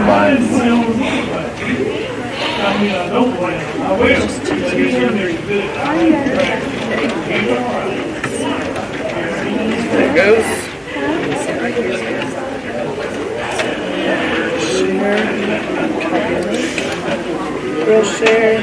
mine. There it goes. Share. Real share.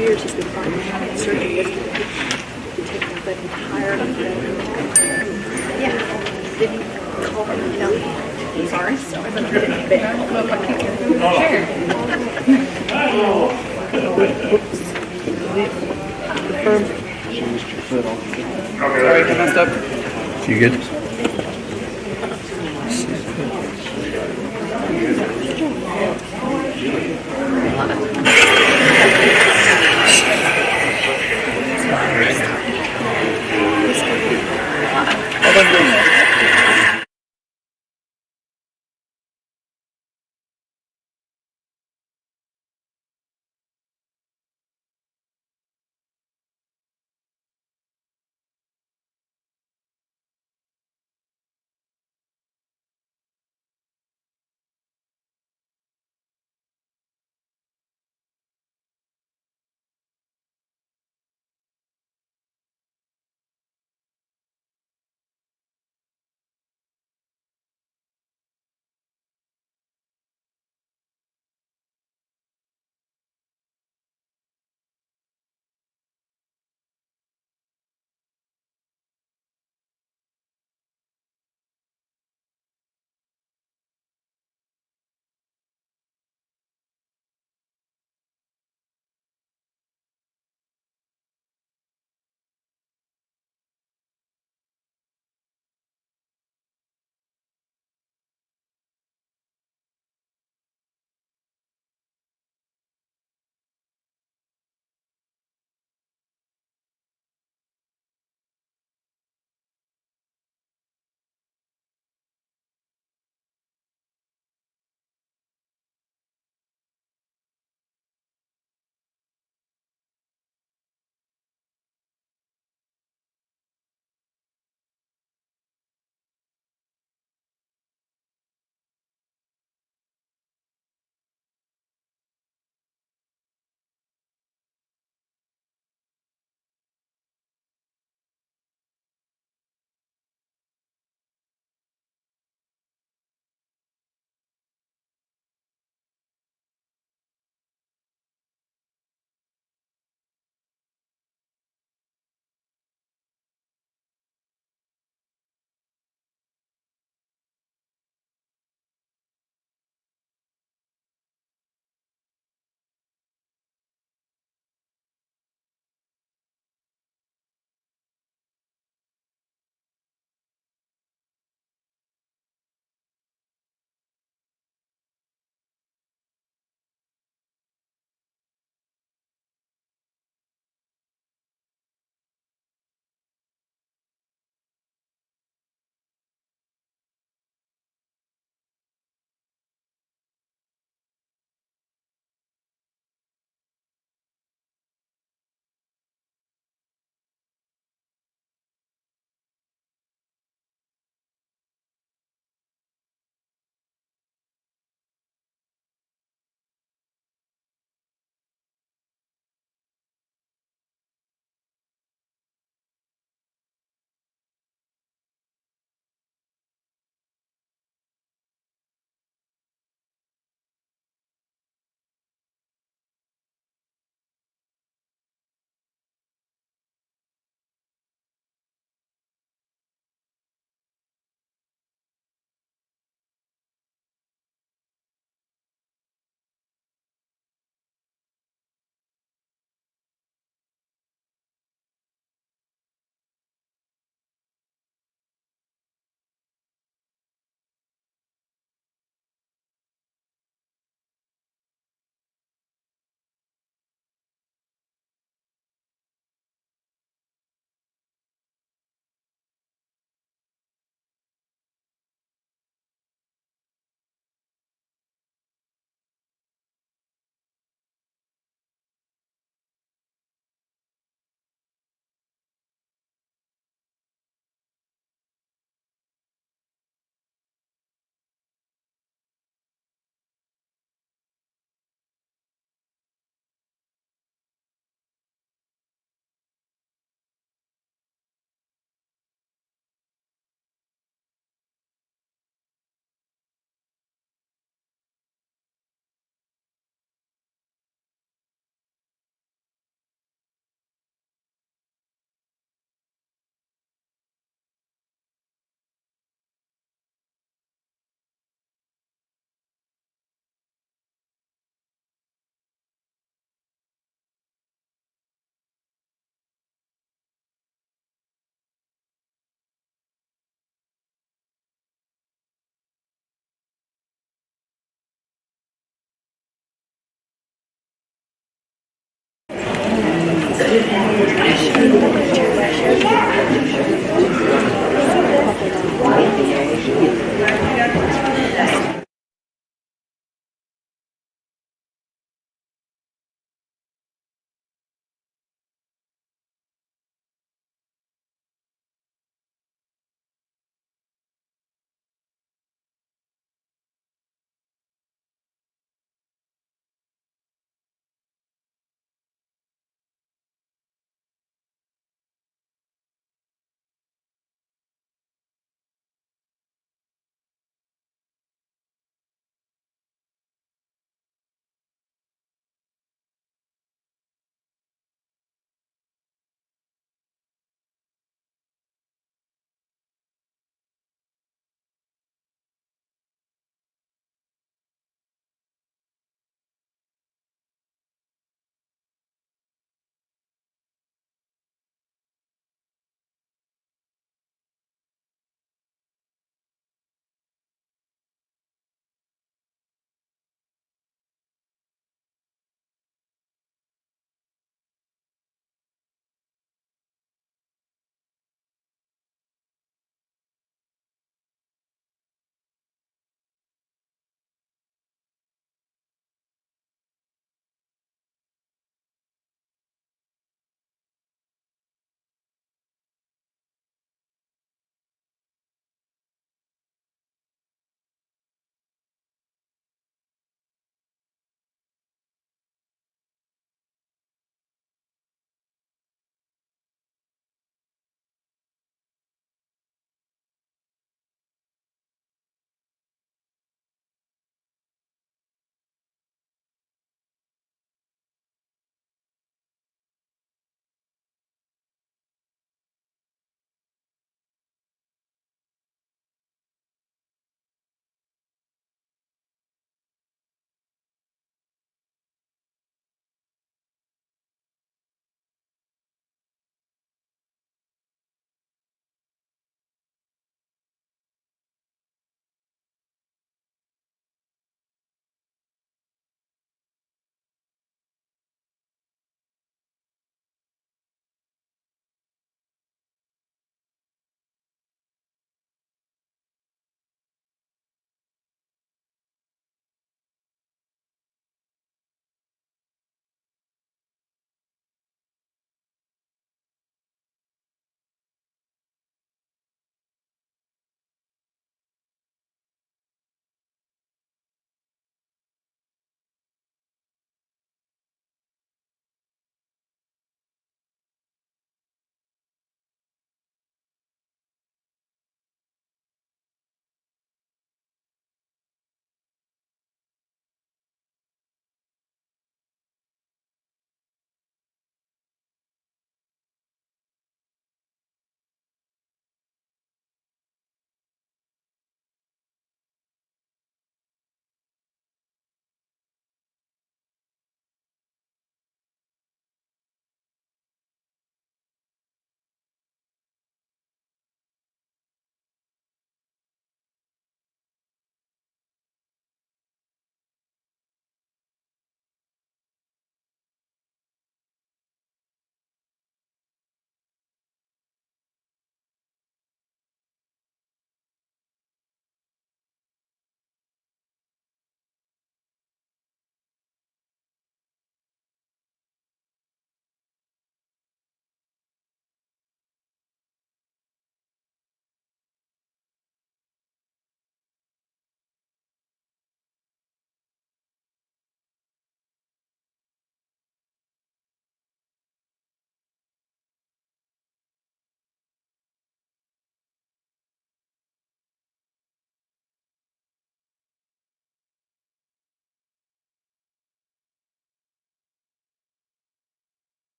Years he's been fighting having surgery yesterday. He's taking that entire did he call him and tell me? Sorry, so I didn't bed. Sorry, I messed up. You good?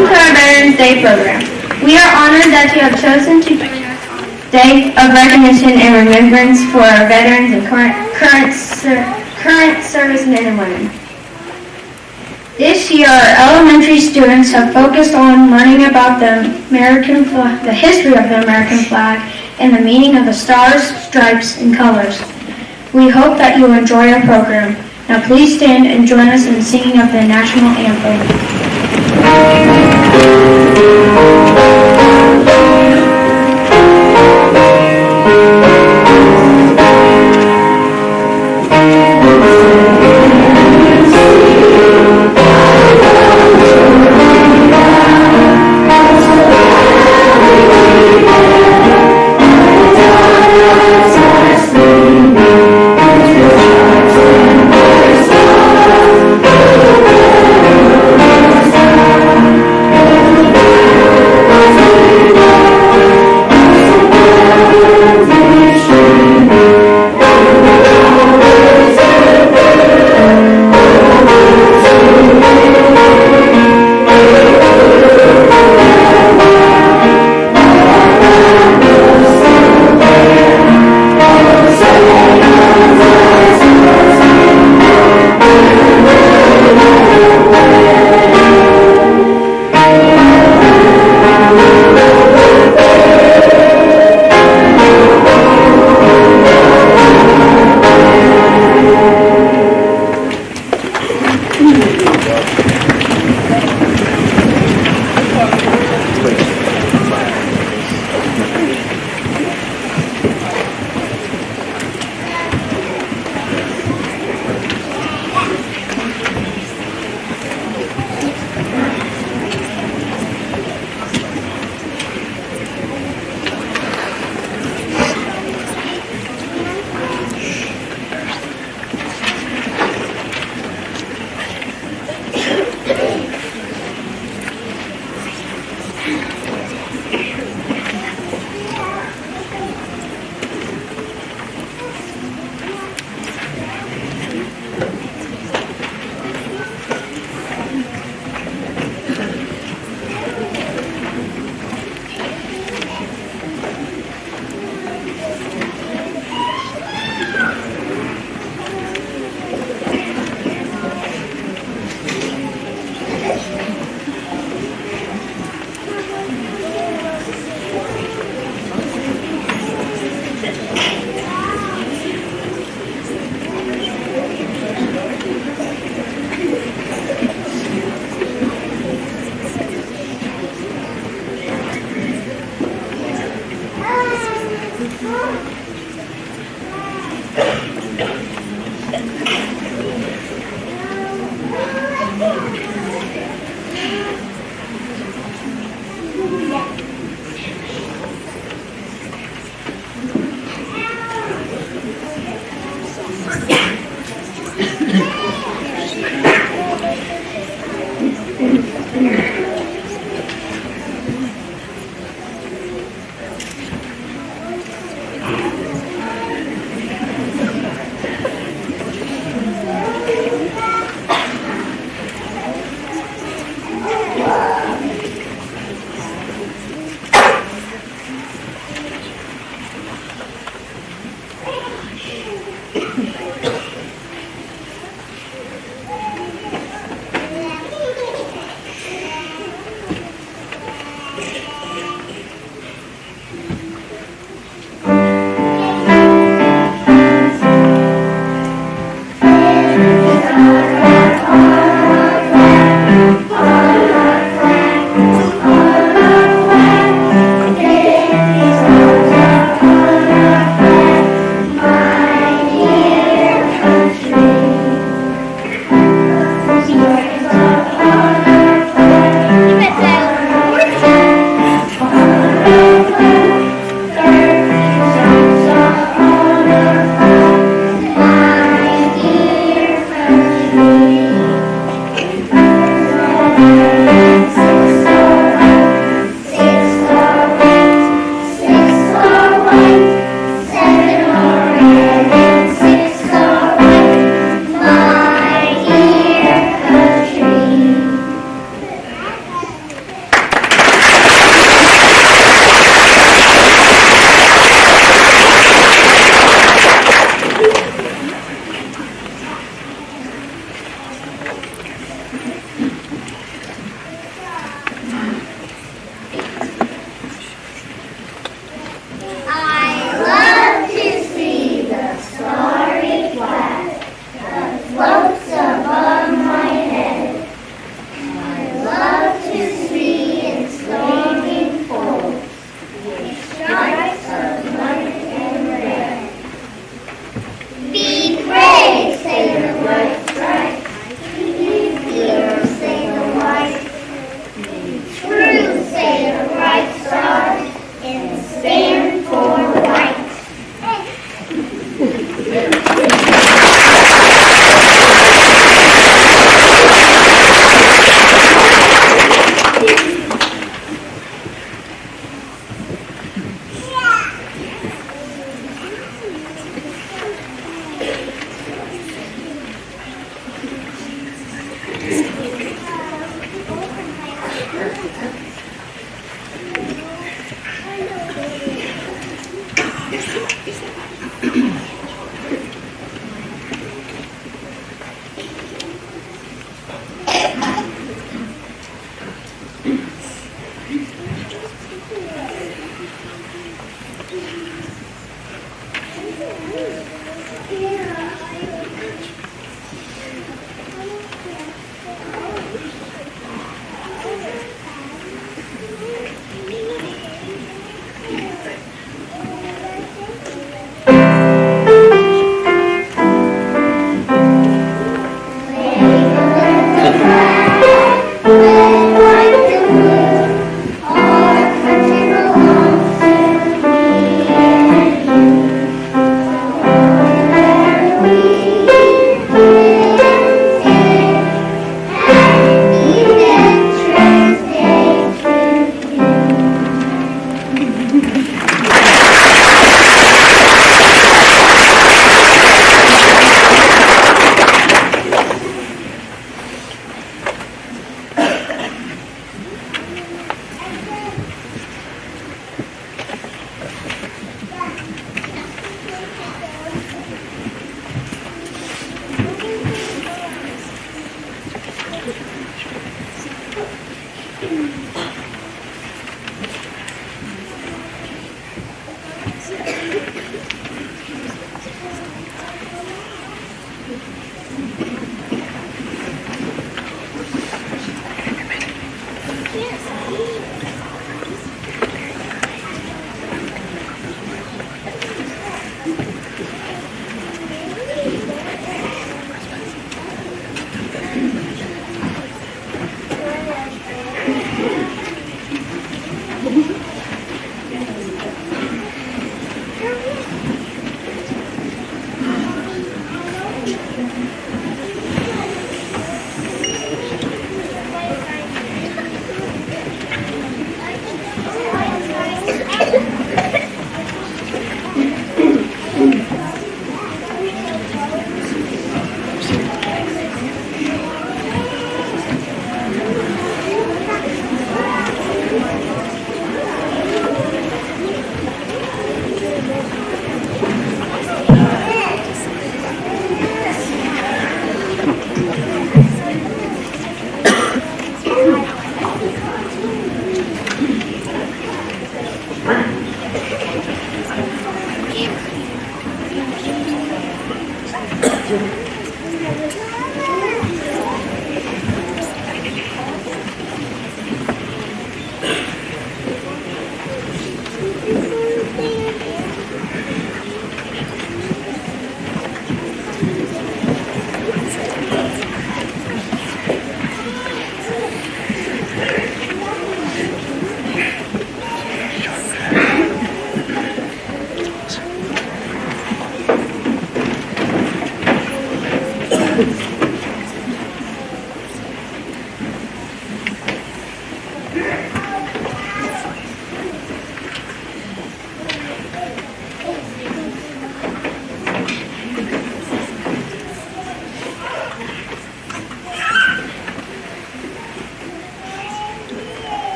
Welcome to our Veterans Day program. We are honored that you have chosen to join us on this day of recognition and remembrance for our veterans and current servicemen and women. This year, our elementary students have focused on learning about the history of the American flag, and the meaning of the stars, stripes, and colors. We hope that you enjoy our program. Now please stand and join us in the singing of the national anthem.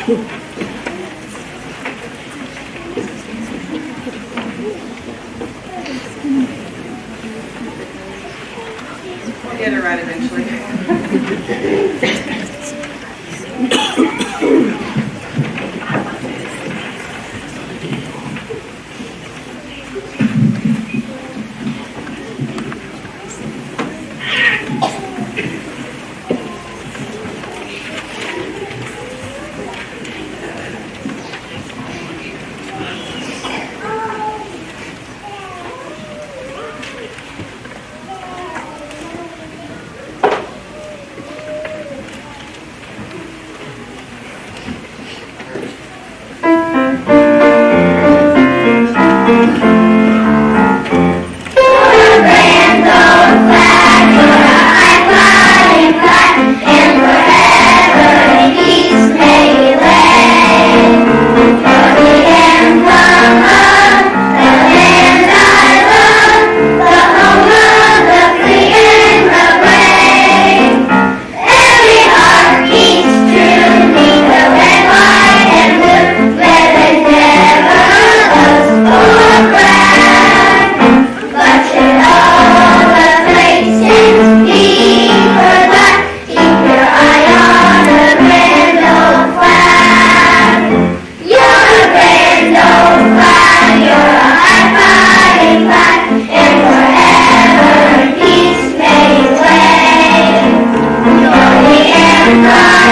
We'll get it right eventually. America,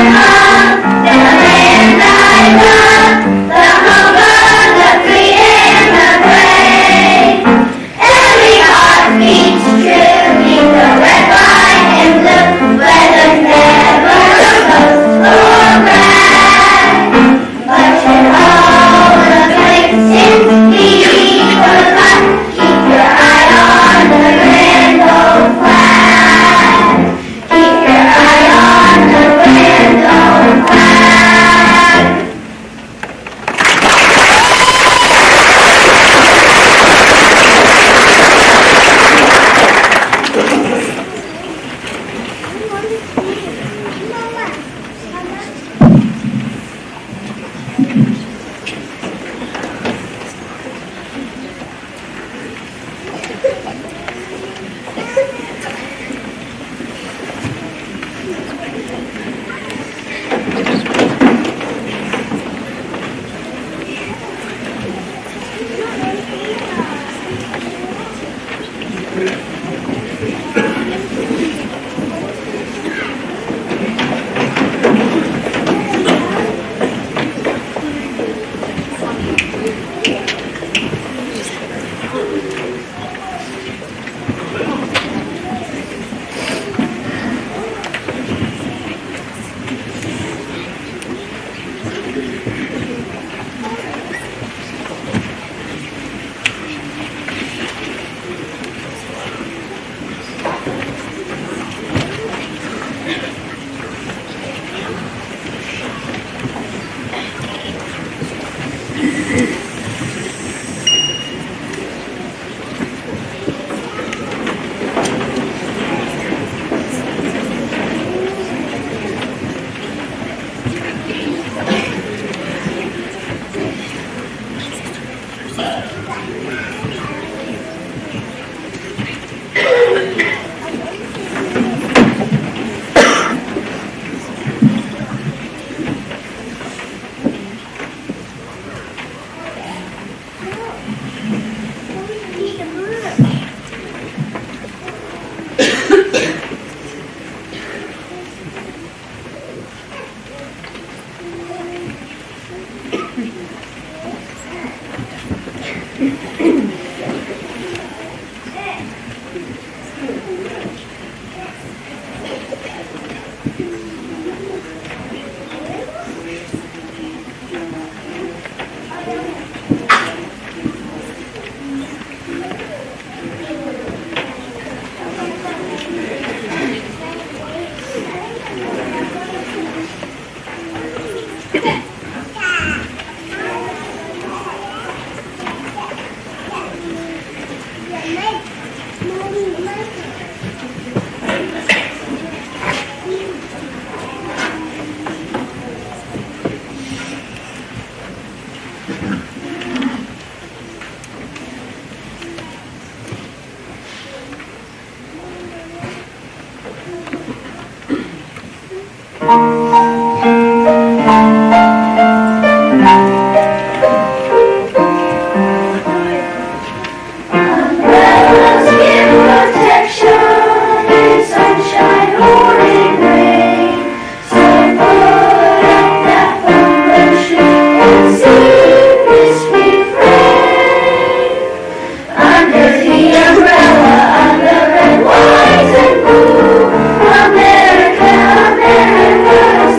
America.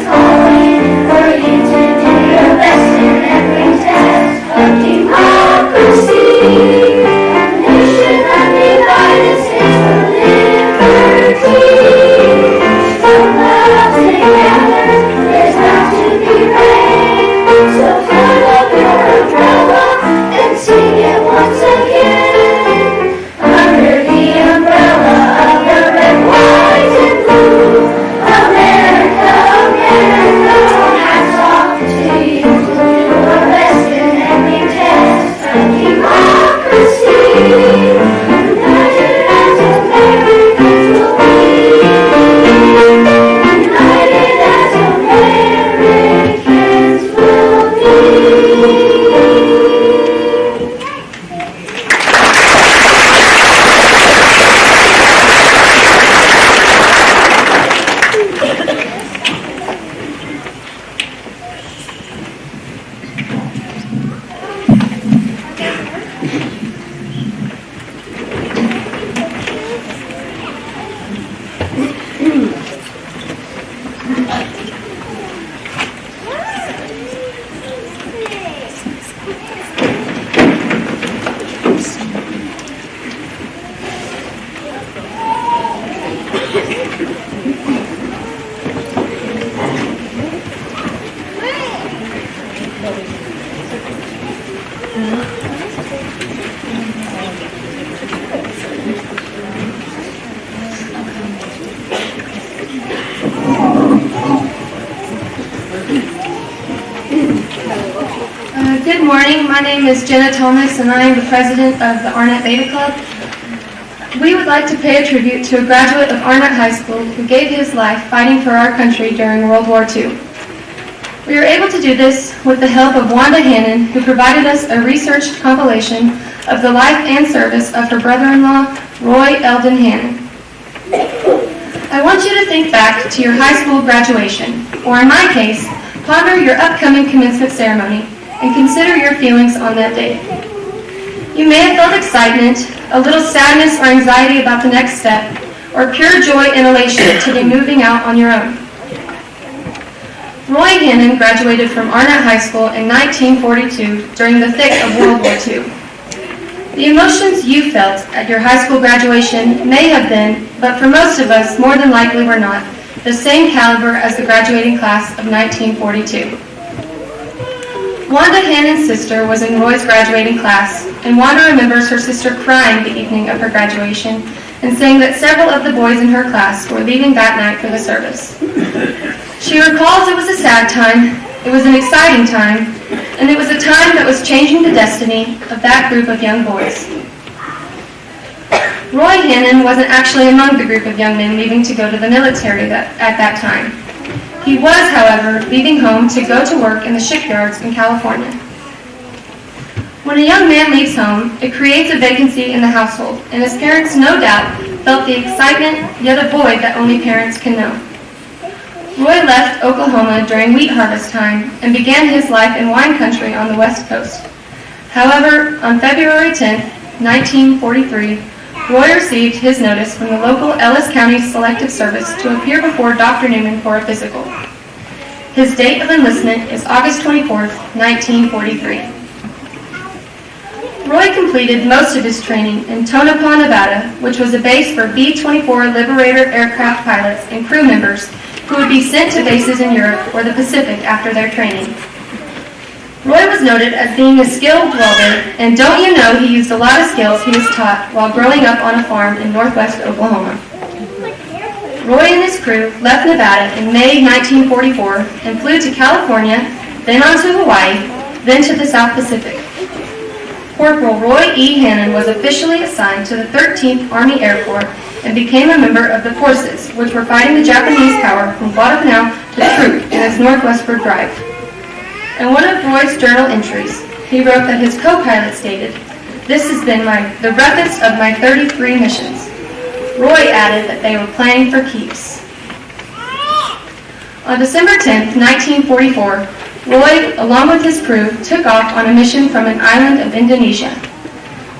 Good morning. My name is Jenna Thomas, and I am the president of the Arnett Beta Club. We would like to pay a tribute to a graduate of Arnett High School who gave his life fighting for our country during World War II. We were able to do this with the help of Wanda Hannon, who provided us a researched compilation of the life and service of her brother-in-law, Roy Eldon Hannon. I want you to think back to your high school graduation, or in my case, ponder your upcoming commencement ceremony and consider your feelings on that day. You may have felt excitement, a little sadness or anxiety about the next step, or pure joy and elation to be moving out on your own. Roy Hannon graduated from Arnett High School in 1942 during the thick of World War II. The emotions you felt at your high school graduation may have been, but for most of us, more than likely were not, the same caliber as the graduating class of 1942. Wanda Hannon's sister was in Roy's graduating class, and Wanda remembers her sister crying the evening of her graduation and saying that several of the boys in her class were leaving that night for the service. She recalls it was a sad time, it was an exciting time, and it was a time that was changing the destiny of that group of young boys. Roy Hannon wasn't actually among the group of young men leaving to go to the military at that time. He was, however, leaving home to go to work in the shipyards in California. When a young man leaves home, it creates a vacancy in the household, and his parents no doubt felt the excitement, yet a void that only parents can know. Roy left Oklahoma during wheat harvest time and began his life in wine country on the West Coast. However, on February 10, 1943, Roy received his notice from the local Ellis County Selective Service to appear before Dr. Newman for a physical. His date of enlistment is August 24, 1943. Roy completed most of his training in Tonopah, Nevada, which was a base for B-24 Liberator aircraft pilots and crew members who would be sent to bases in Europe or the Pacific after their training. Roy was noted as being a skilled welder, and don't you know he used a lot of skills he was taught while growing up on a farm in northwest Oklahoma. Roy and his crew left Nevada in May 1944 and flew to California, then on to Hawaii, then to the South Pacific. Corporal Roy E. Hannon was officially assigned to the 13th Army Air Corps and became a member of the forces which were fighting the Japanese power from Guadalcanal to Truk in its northwestward drive. In one of Roy's journal entries, he wrote that his co-pilot stated, "This has been the roughest of my 33 missions." Roy added that they were playing for keeps. On December 10, 1944, Roy, along with his crew, took off on a mission from an island of Indonesia.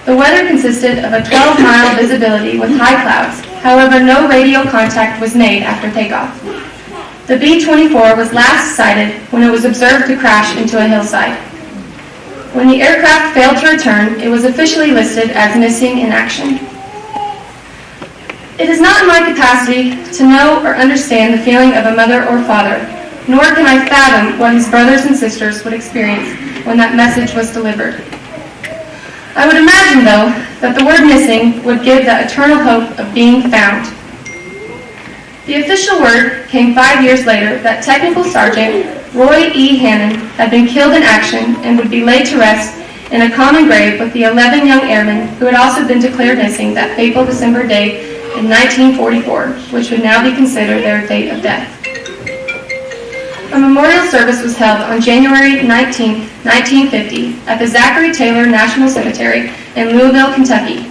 The weather consisted of a 12-mile visibility with high clouds. However, no radio contact was made after takeoff. The B-24 was last sighted when it was observed to crash into a hillside. When the aircraft failed to return, it was officially listed as missing in action. It is not in my capacity to know or understand the feeling of a mother or father, nor can I fathom what his brothers and sisters would experience when that message was delivered. I would imagine, though, that the word missing would give that eternal hope of being found. The official word came 5 years later that Technical Sergeant Roy E. Hannon had been killed in action and would be laid to rest in a common grave with the 11 young airmen who had also been declared missing that fateful December day in 1944, which would now be considered their date of death. A memorial service was held on January 19, 1950 at the Zachary Taylor National Cemetery in Louisville, Kentucky.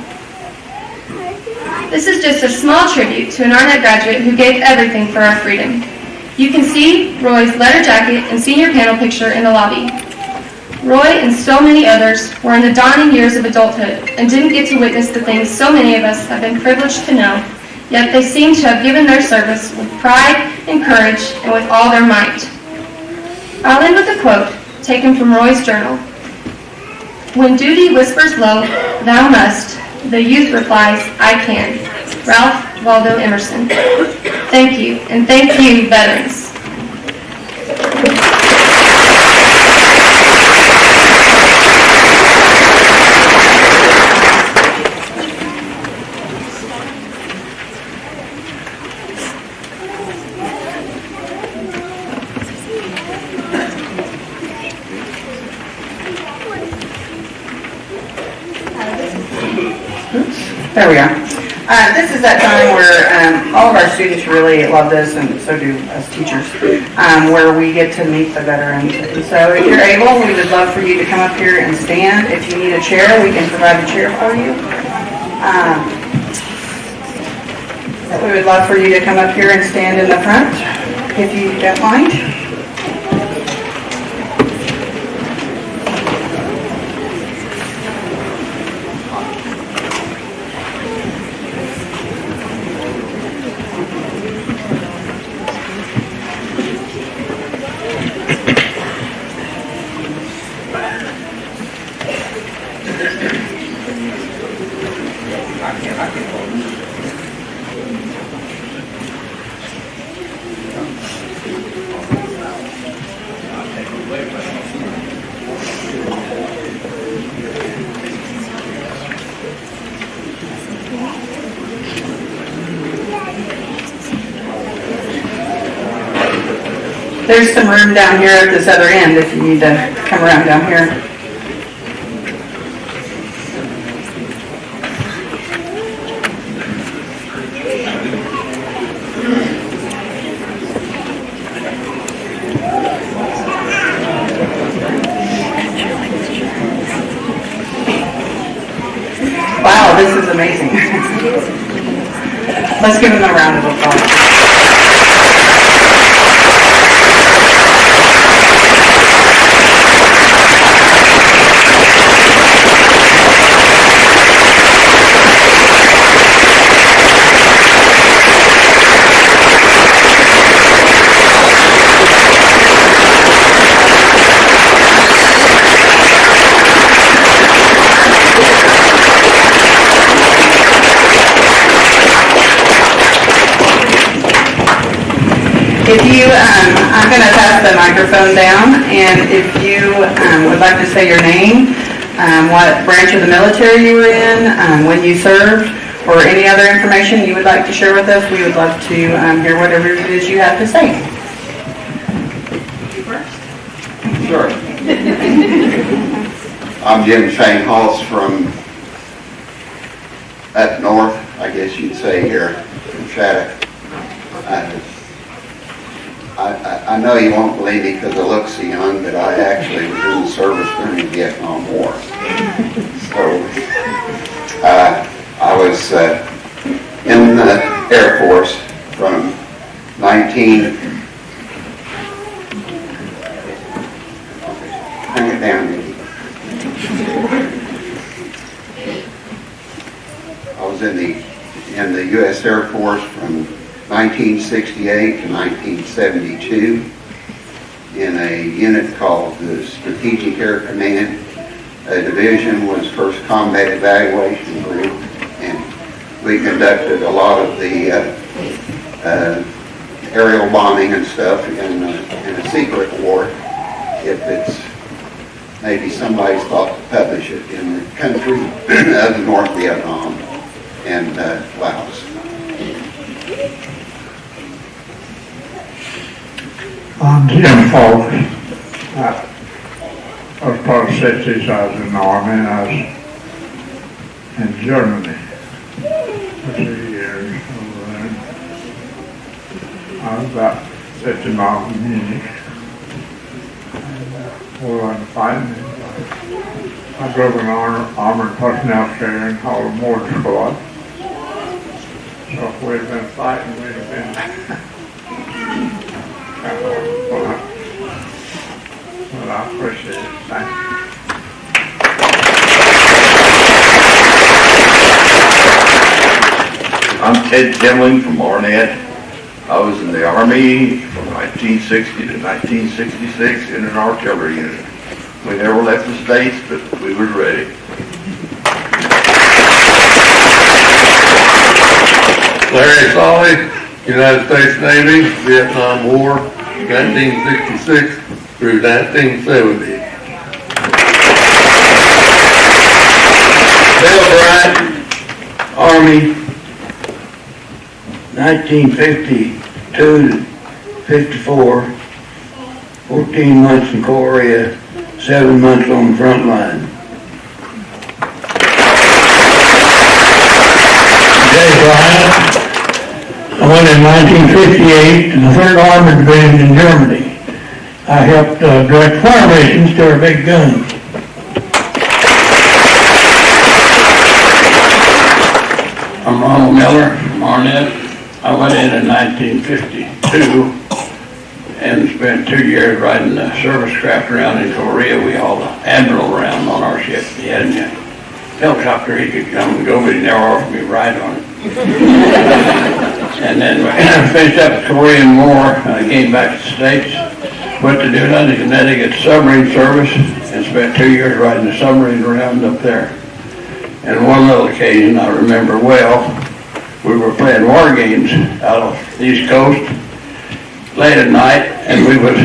This is just a small tribute to an Arnett graduate who gave everything for our freedom. You can see Roy's letter jacket and senior panel picture in the lobby. Roy and so many others were in the dawning years of adulthood and didn't get to witness the things so many of us have been privileged to know, yet they seem to have given their service with pride and courage and with all their might. I'll end with a quote taken from Roy's journal. "When duty whispers low, 'Thou must,' the youth replies, 'I can.'" Ralph Waldo Emerson. Thank you, and thank you, veterans. There we are. This is that time where all of our students really love this, and so do us teachers, where we get to meet the veterans. And so if you're able, we would love for you to come up here and stand. If you need a chair, we can provide a chair for you. We would love for you to come up here and stand in the front, if you don't mind. There's some room down here at this other end if you need to come around down here. Wow, this is amazing. Let's give them a round of applause. If you, I'm going to pass the microphone down, and if you would like to say your name, what branch of the military you were in, when you served, or any other information you would like to share with us, we would love to hear whatever it is you have to say. You first? Sure. I'm Jim Shane Hoss from up north, I guess you'd say here, from Shattuck. I know you won't believe me because I look so young, but I actually was in the service during the Vietnam War. So I was in the Air Force from 19... Hang it down, Nikki. I was in the U.S. Air Force from 1968 to 1972 in a unit called the Strategic Air Command. A division was 1st Combat Evaluation Group, and we conducted a lot of the aerial bombing and stuff in a secret war. If it's maybe somebody's thought to publish it in the country of North Vietnam and Laos. I'm Jim Falk. I was part of 60s. I was in the Army, and I was in Germany for 2 years over there. I was about 50 miles from Munich. We went fighting. I drove an armored personnel carrier and hauled a mortar squad. So if we'd have been fighting, we'd have been well, I appreciate it. Thank you. I'm Ted Kimling from Barnett. I was in the Army from 1960 to 1966 in an artillery unit. We never left the States, but we were ready. Larry Solly, United States Navy, Vietnam War, 1966 through 1970. Bill Bryant, Army, 1952 to 54, 14 months in Korea, 7 months on the front line. in 1958 in the 3rd Armored Division in Germany. I helped direct formations to our big guns. I'm Ronald Miller from Arnett. I went in 1952 and spent 2 years riding the service craft around in Korea. We hauled the Admiral around on our ship. He had a helicopter he could come and go, but he never offered me a ride on it. And then I finished up the Korean War, and I came back to the States, went to New London, Connecticut submarine service, and spent 2 years riding the submarine around up there. And one little occasion I remember well, we were playing war games out on the East Coast late at night, and we would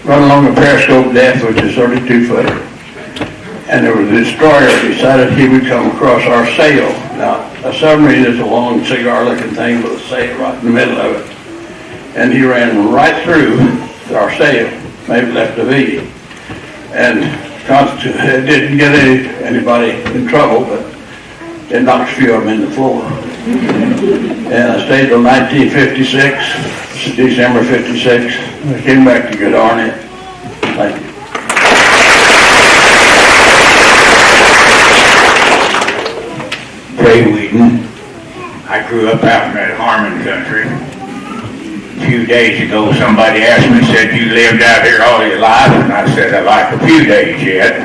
run along a periscope depth, which is 32-footer. And there was a destroyer decided he would come across our sail. Now, a submarine is a long cigar-looking thing with a sail right in the middle of it. And he ran right through our sail, maybe left a V. And it didn't get anybody in trouble, but it knocked a few of them in the floor. And I stayed till 1956, December 56. I came back to good Arnett. Thank you. Ray Whedon. I grew up out in that Harmon country. A few days ago, somebody asked me, said, you lived out here all your life? And I said, I like a few days yet.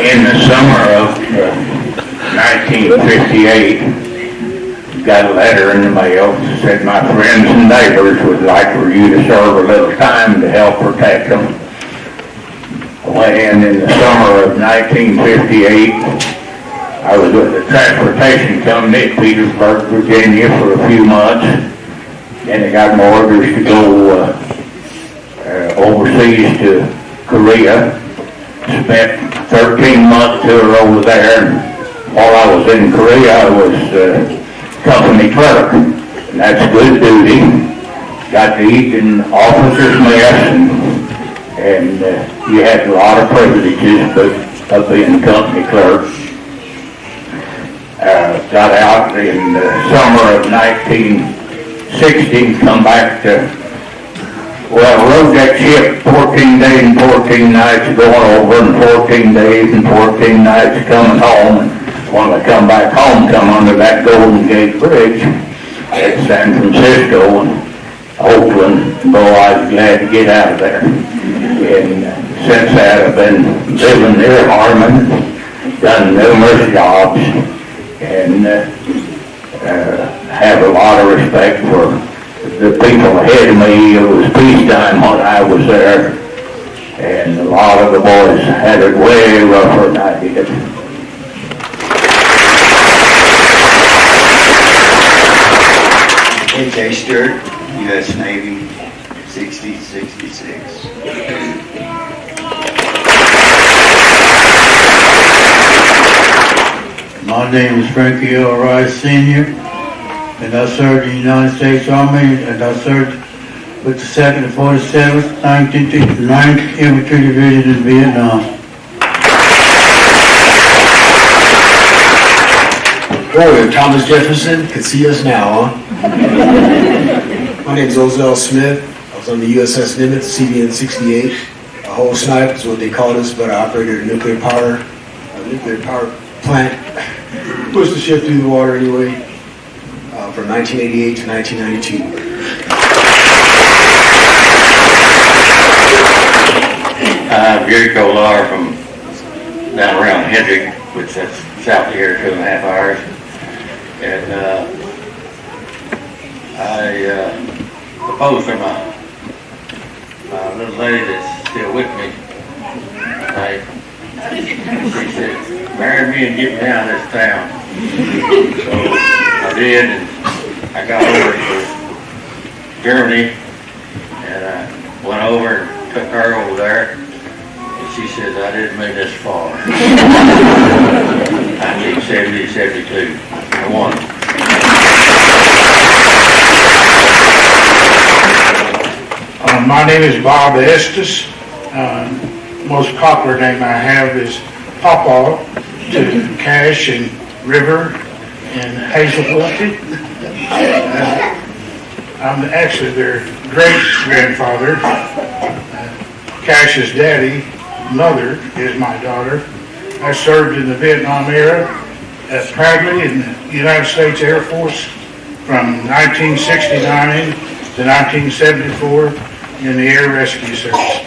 In the summer of 1958, got a letter in the mail that said, my friends and neighbors would like for you to serve a little time to help protect them. And in the summer of 1958, I was with the transportation company at Petersburg, Virginia for a few months, and I got my orders to go overseas to Korea. Spent 13-month tour over there, and while I was in Korea, I was company clerk, and that's good duty. Got to eat in officer's mess, and you had a lot of privileges of being company clerk. Got out in the summer of 1960, come back to, rode that ship 14 days and 14 nights going over, and 14 days and 14 nights coming home. And when I come back home, come under that Golden Gate Bridge at San Francisco and Oakland. Boy, I was glad to get out of there. And since that, I've been living near Harmon, done numerous jobs, and have a lot of respect for the people ahead of me. It was peacetime when I was there, and a lot of the boys had it way rougher than I did. A.K. Stewart, U.S. Navy, 60-66. My name is Frankie L. Rice Sr., and I served in the United States Army, and I served with the 2nd and 47th, 9th Infantry Division in Vietnam. Warrior Thomas Jefferson can see us now, huh? My name is Ozell Smith. I was on the USS Nimitz, CVN 68. A whole snipe is what they called us, but I operated a nuclear power plant. Pushed the ship through the water anyway, from 1988 to 1992. I'm Gary Kolar from down around Hendrick, which that's south of here, 2.5 hours. And I proposed for my little lady that's still with me. She said, marry me and get me out of this town. So I did, and I got over to Germany, and I went over and took her over there, and she says, I didn't mean this far. 1970, 72. I won. My name is Bob Estes. Most popular name I have is Pawpaw to Cash and River in Hazelwood. I'm actually their great-grandfather. Cash's daddy, mother, is my daughter. I served in the Vietnam era proudly in the United States Air Force from 1969 to 1974 in the Air Rescue Service.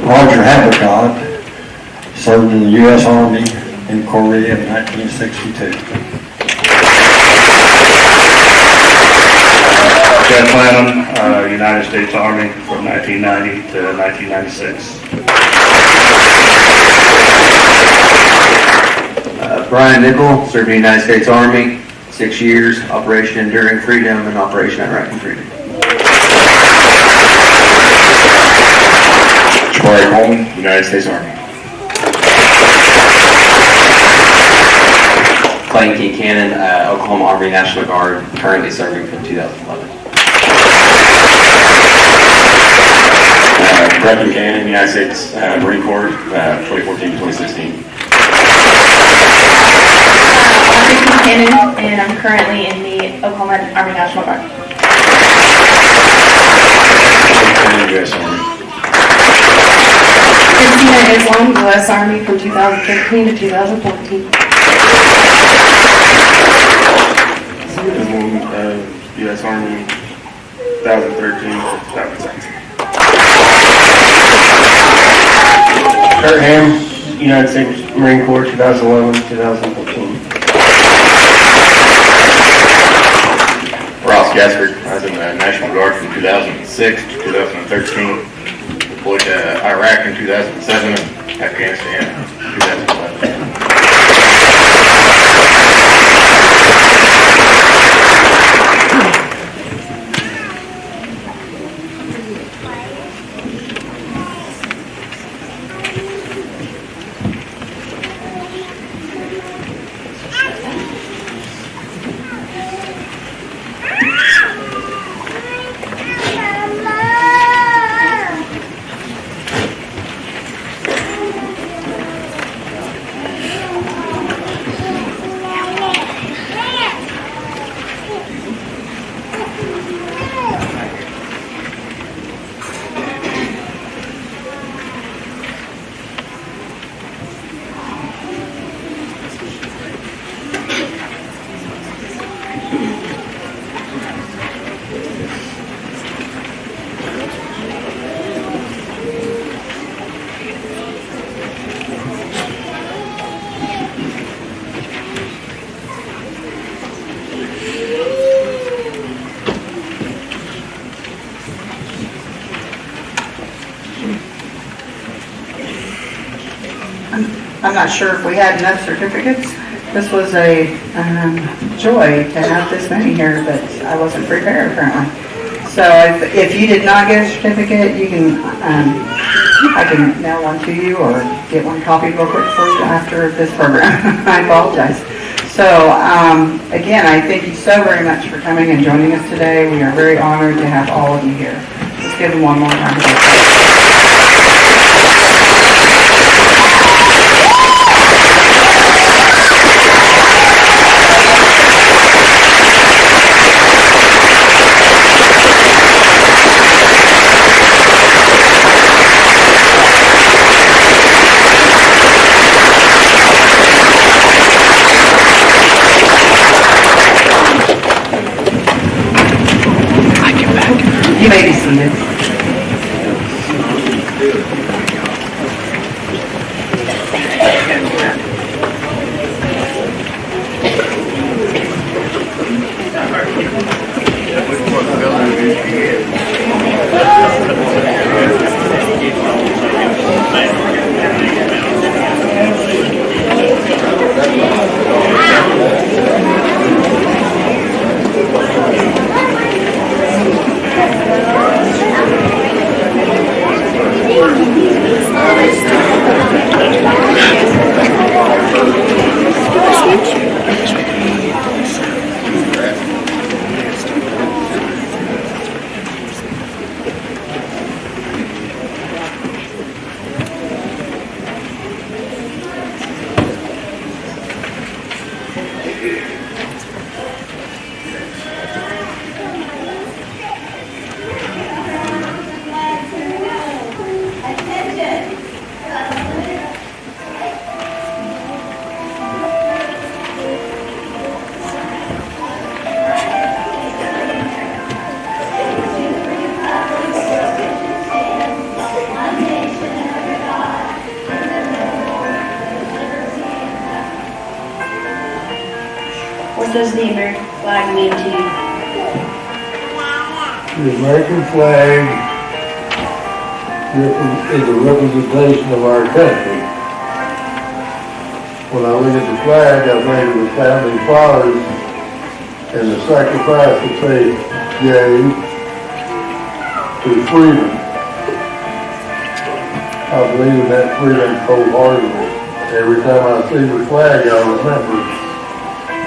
Roger Havercott served in the U.S. Army in Korea in 1962. Jeff Lanham, United States Army from 1990 to 1996. Brian Nickel served in the United States Army, 6 years, Operation Enduring Freedom and Operation Iraqi Freedom. Troy Coleman, United States Army. Clayton Cannon, Oklahoma Army National Guard, currently serving from 2011. Brendan Cannon, United States Marine Corps, 2014 to 2016. I'm Hannon, and I'm currently in the Oklahoma Army National Guard. U.S. Army. Christina Islam, U.S. Army from 2013 to 2014. U.S. Army, 2013 to 2017. Kurt Ham, United States Marine Corps, 2011 to 2014. Ross Gaspard, I was in the National Guard from 2006 to 2013. Deployed to Iraq in 2007 and Afghanistan in 2011. I'm not sure if we had enough certificates. This was a joy to have this many here, but I wasn't prepared apparently. So if you did not get a certificate, you can, I can mail one to you or get one copied real quick for you after this program. I apologize. So again, I thank you so very much for coming and joining us today. We are very honored to have all of you here. Let's give them one more round of applause. You may be seated. What does the American flag mean to you? The American flag is a representation of our country. When I look at the flag, I think of the founding fathers and the sacrifice that they gave to freedom. I believe in that freedom wholeheartedly. Every time I see the flag, I remember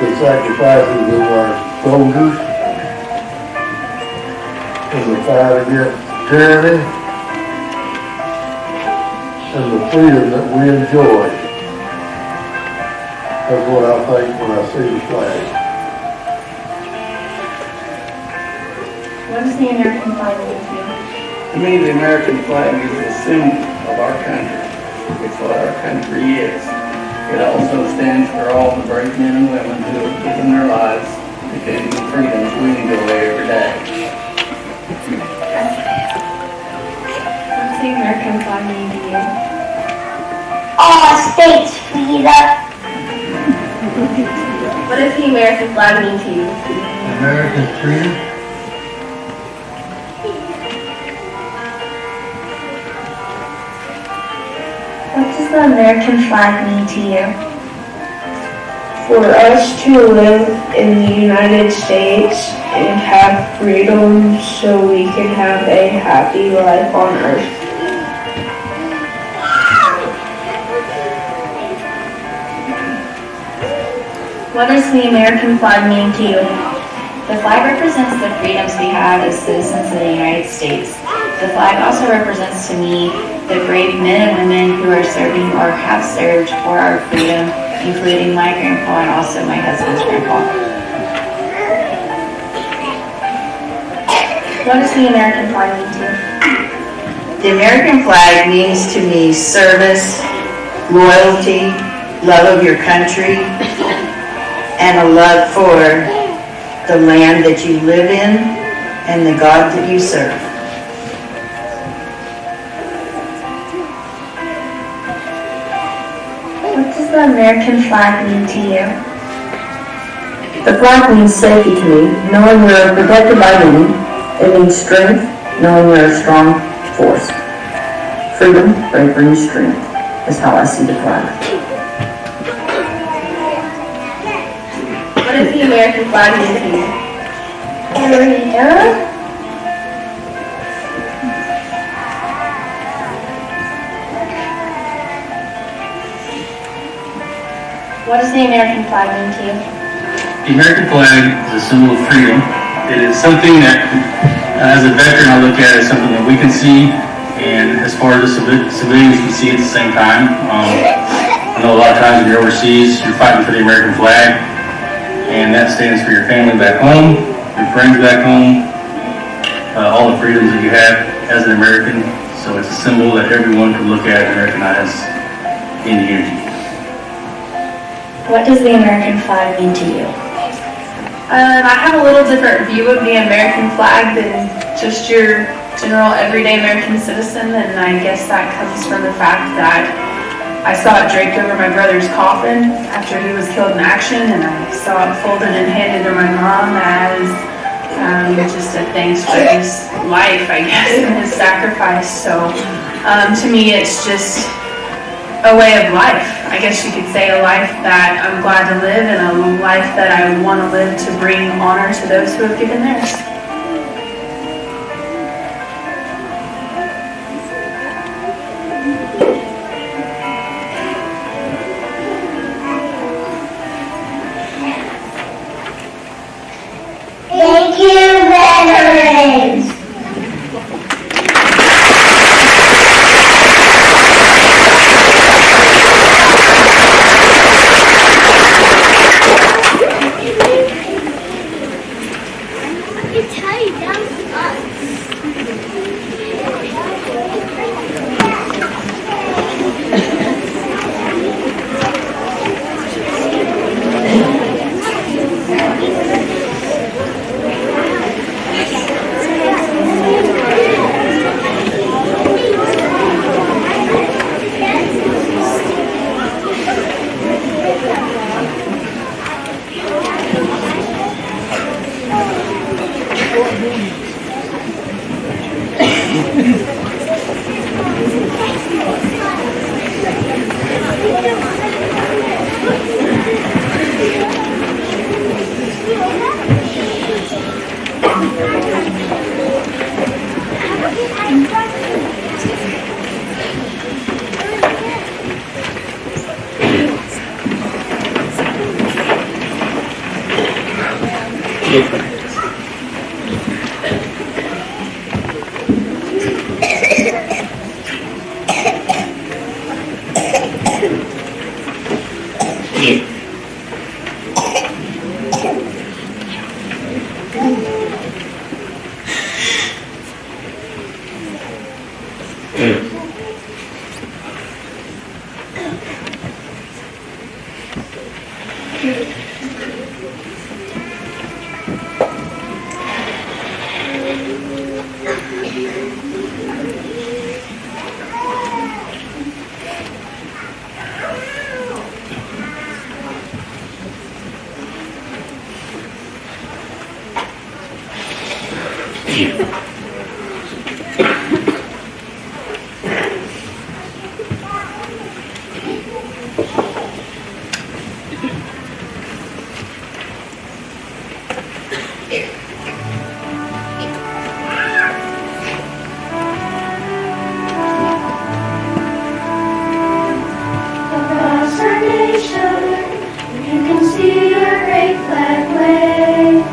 the sacrifices of our soldiers in the fight against tyranny and the freedom that we enjoy. That's what I think when I see the flag. What does the American flag mean to you? To me, the American flag is a symbol of our country. It's what our country is. It also stands for all the brave men and women who have given their lives defending the freedoms we enjoy every day. What does the American flag mean to you? All states freedom. What does the American flag mean to you? American freedom. What does the American flag mean to you? For us to live in the United States and have freedom so we can have a happy life on earth. What does the American flag mean to you? The flag represents the freedoms we have as citizens of the United States. The flag also represents to me the brave men and women who are serving or have served for our freedom, including my grandpa and also my husband's grandpa. What does the American flag mean to you? The American flag means to me service, loyalty, love of your country, and a love for the land that you live in and the God that you serve. What does the American flag mean to you? The flag means safety to me, knowing we are protected by many. It means strength, knowing we are a strong force. Freedom, bravery, and strength is how I see the flag. What does the American flag mean to you? Freedom. What does the American flag mean to you? The American flag is a symbol of freedom. It is something that, as a veteran, I look at as something that we can see, and as far as the civilians can see at the same time. I know a lot of times when you're overseas, you're fighting for the American flag, and that stands for your family back home, your friends back home, all the freedoms that you have as an American. So it's a symbol that everyone can look at and recognize in unity. What does the American flag mean to you? I have a little different view of the American flag than just your general everyday American citizen, and I guess that comes from the fact that I saw it draped over my brother's coffin after he was killed in action, and I saw it folded and handed to my mom as just a thanks for his life, I guess, and his sacrifice. So to me, it's just a way of life. I guess you could say a life that I'm glad to live and a life that I want to live to bring honor to those who have given theirs. Thank you, veterans. Across our nation, you can see our great flag wave.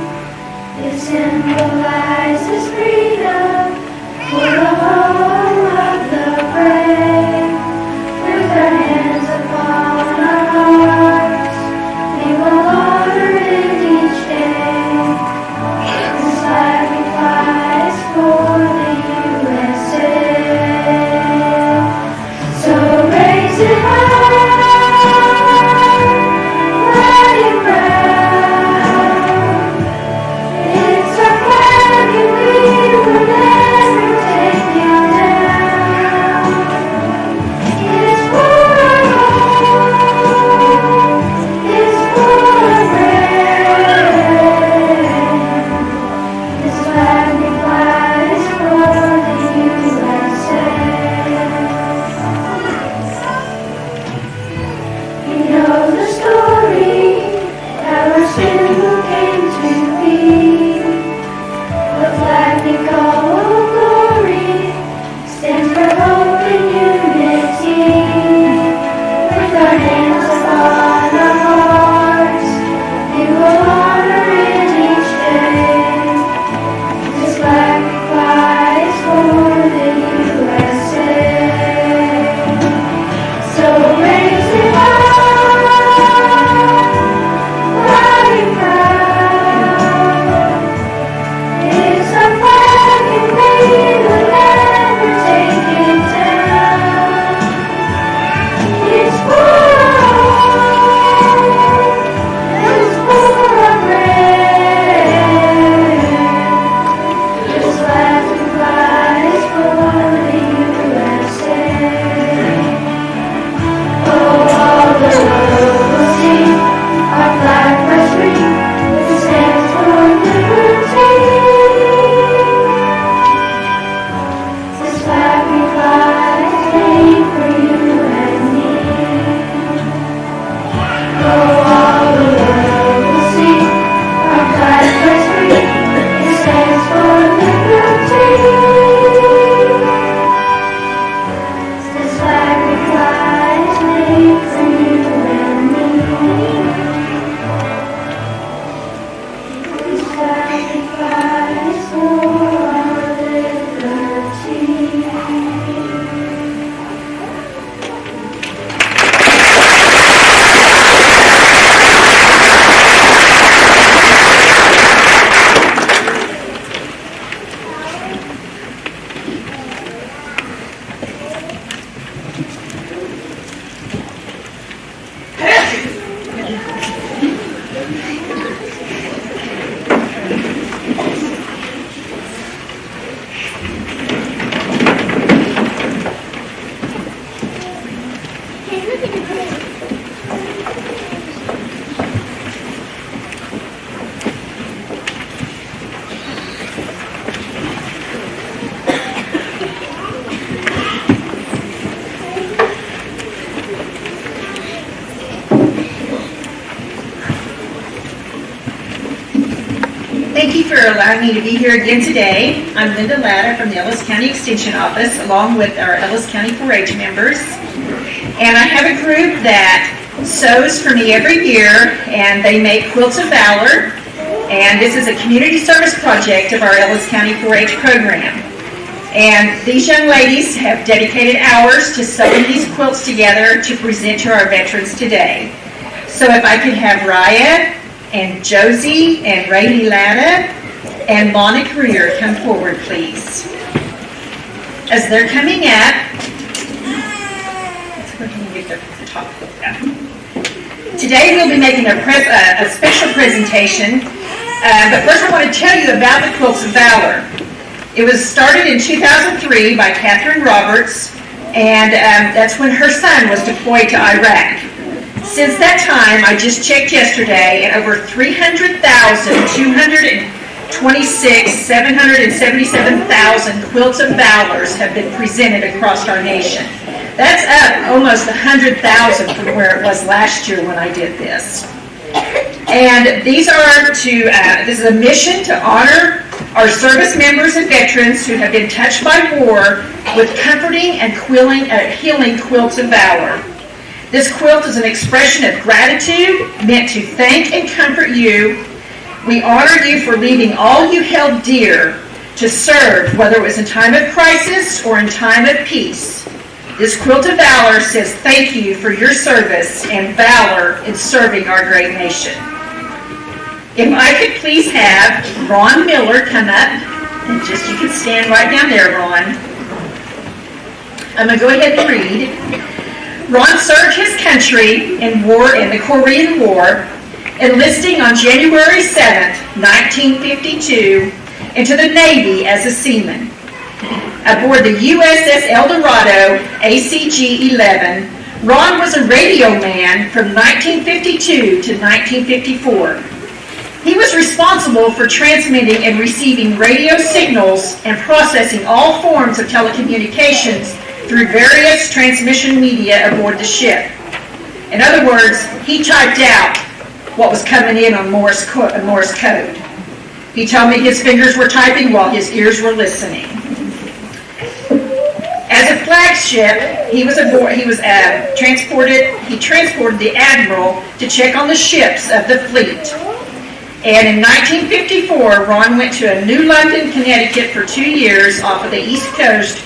It symbolizes freedom for the home of the brave. With our hands upon our hearts, we will honor it each day. This flag we fly is for the USA. So raise it high. Thank you for allowing me to be here again today. I'm Linda Latta from the Ellis County Extension Office, along with our Ellis County 4-H members. And I have a group that sews for me every year, and they make Quilts of Valor. And this is a community service project of our Ellis County 4-H program. And these young ladies have dedicated hours to sewing these quilts together to present to our veterans today. So if I could have Raya and Josie and Rainey Latta and Lana Greer come forward, please. As they're coming up, let's go ahead and get the top quilt out. Today we'll be making a special presentation, but first I want to tell you about the Quilts of Valor. It was started in 2003 by Catherine Roberts, and that's when her son was deployed to Iraq. Since that time, I just checked yesterday, and over 777,000 Quilts of Valors have been presented across our nation. That's up almost 100,000 from where it was last year when I did this. And these are this is a mission to honor our service members and veterans who have been touched by war with comforting and healing quilts of valor. This quilt is an expression of gratitude meant to thank and comfort you. We honor you for leaving all you held dear to serve, whether it was in time of crisis or in time of peace. This quilt of valor says thank you for your service and valor in serving our great nation. If I could please have Ron Miller come up, and just you can stand right down there, Ron. I'm going to go ahead and read. Ron served his country in the Korean War, enlisting on January 7th, 1952, into the Navy as a seaman. Aboard the USS Eldorado ACG-11, Ron was a radio man from 1952 to 1954. He was responsible for transmitting and receiving radio signals and processing all forms of telecommunications through various transmission media aboard the ship. In other words, he typed out what was coming in on Morse code. He told me his fingers were typing while his ears were listening. As a flagship, he transported the admiral to check on the ships of the fleet. And in 1954, Ron went to New London, Connecticut for 2 years off of the East Coast,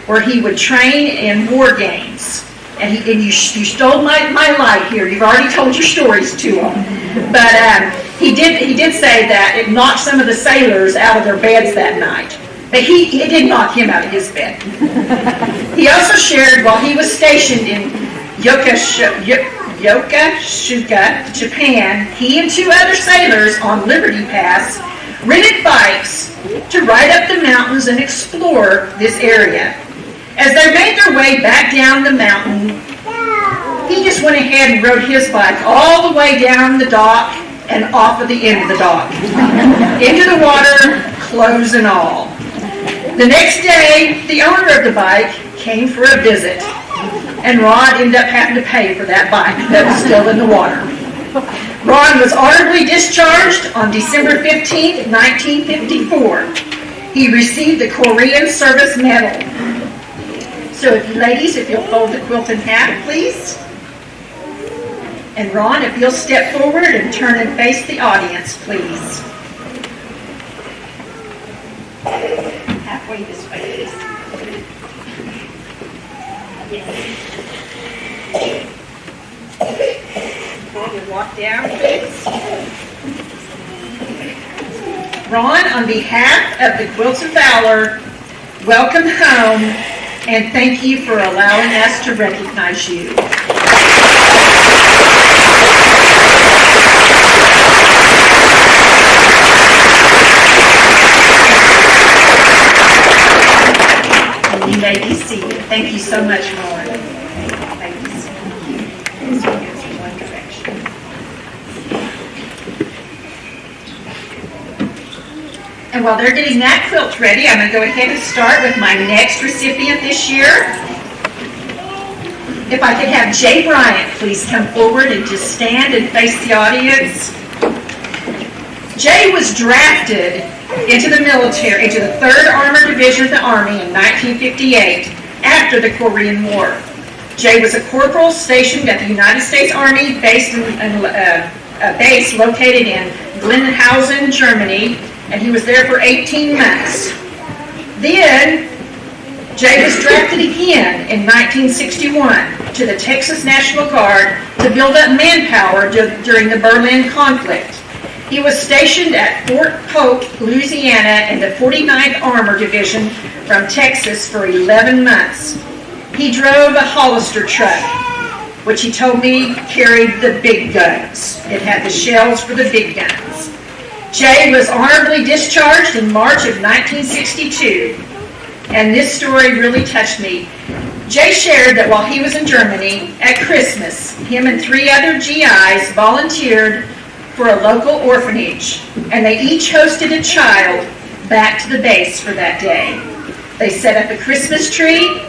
where he would train in war games. And you stole my light here. You've already told your stories to him. But he did say that it knocked some of the sailors out of their beds that night. But it did knock him out of his bed. He also shared while he was stationed in Yokosuka, Japan, he and 2 other sailors on Liberty Pass rented bikes to ride up the mountains and explore this area. As they made their way back down the mountain, he just went ahead and rode his bike all the way down the dock and off of the end of the dock. Into the water, clothes and all. The next day, the owner of the bike came for a visit, and Ron ended up having to pay for that bike that was still in the water. Ron was honorably discharged on December 15th, 1954. He received the Korean Service Medal. So ladies, if you'll fold the quilt in half, please. And Ron, if you'll step forward and turn and face the audience, please. Halfway this way, please. Yes. Ron, you walk down, please. Ron, on behalf of the Quilts of Valor, welcome home, and thank you for allowing us to recognize you. You may be seated. Thank you so much, Ron. Ladies, thank you. One direction. And while they're getting that quilt ready, I'm going to go ahead and start with my next recipient this year. If I could have Jay Bryant please come forward and just stand and face the audience. Jay was drafted into the military, into the 3rd Armored Division of the Army in 1958 after the Korean War. Jay was a corporal stationed at the United States Army based in base located in Glenhausen, Germany, and he was there for 18 months. Then, Jay was drafted again in 1961 to the Texas National Guard to build up manpower during the Berlin conflict. He was stationed at Fort Polk, Louisiana in the 49th Armor Division from Texas for 11 months. He drove a Hollister truck, which he told me carried the big guns. It had the shells for the big guns. Jay was honorably discharged in March of 1962, and this story really touched me. Jay shared that while he was in Germany, at Christmas, him and 3 other GIs volunteered for a local orphanage, and they each hosted a child back to the base for that day. They set up a Christmas tree,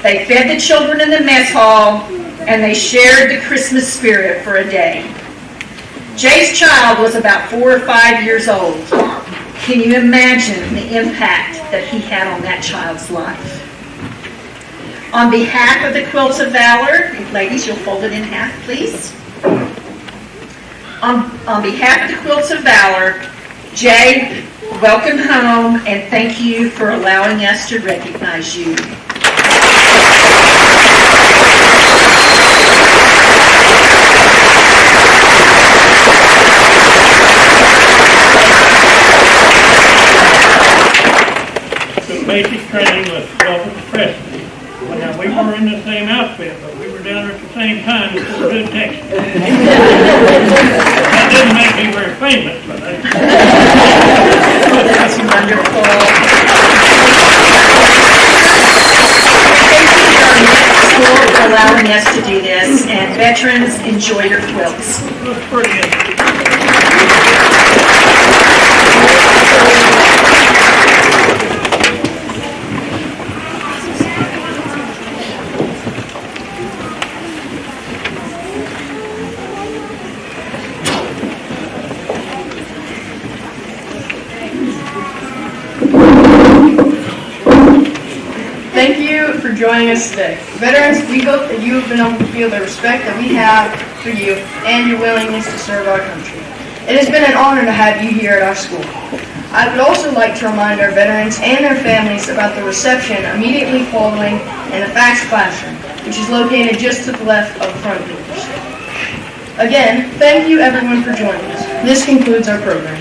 they fed the children in the mess hall, and they shared the Christmas spirit for a day. Jay's child was about 4 or 5 years old. Can you imagine the impact that he had on that child's life? On behalf of the Quilts of Valor, ladies, you'll fold it in half, please. On behalf of the Quilts of Valor, Jay, welcome home, and thank you for allowing us to recognize you. Basic training was self-expressed. Well, now, we were in the same outfit, but we were down there at the same time in Fort Hood, Texas. That didn't make me very famous, but That's wonderful. Thank you to our medical school for allowing us to do this, and veterans, enjoy your quilts. it was pretty interesting. Thank you for joining us today. Veterans, we hope that you have been able to feel the respect that we have for you and your willingness to serve our country. It has been an honor to have you here at our school. I would also like to remind our veterans and their families about the reception immediately following in the FACS classroom, which is located just to the left of the front doors. Again, thank you everyone for joining us. This concludes our program.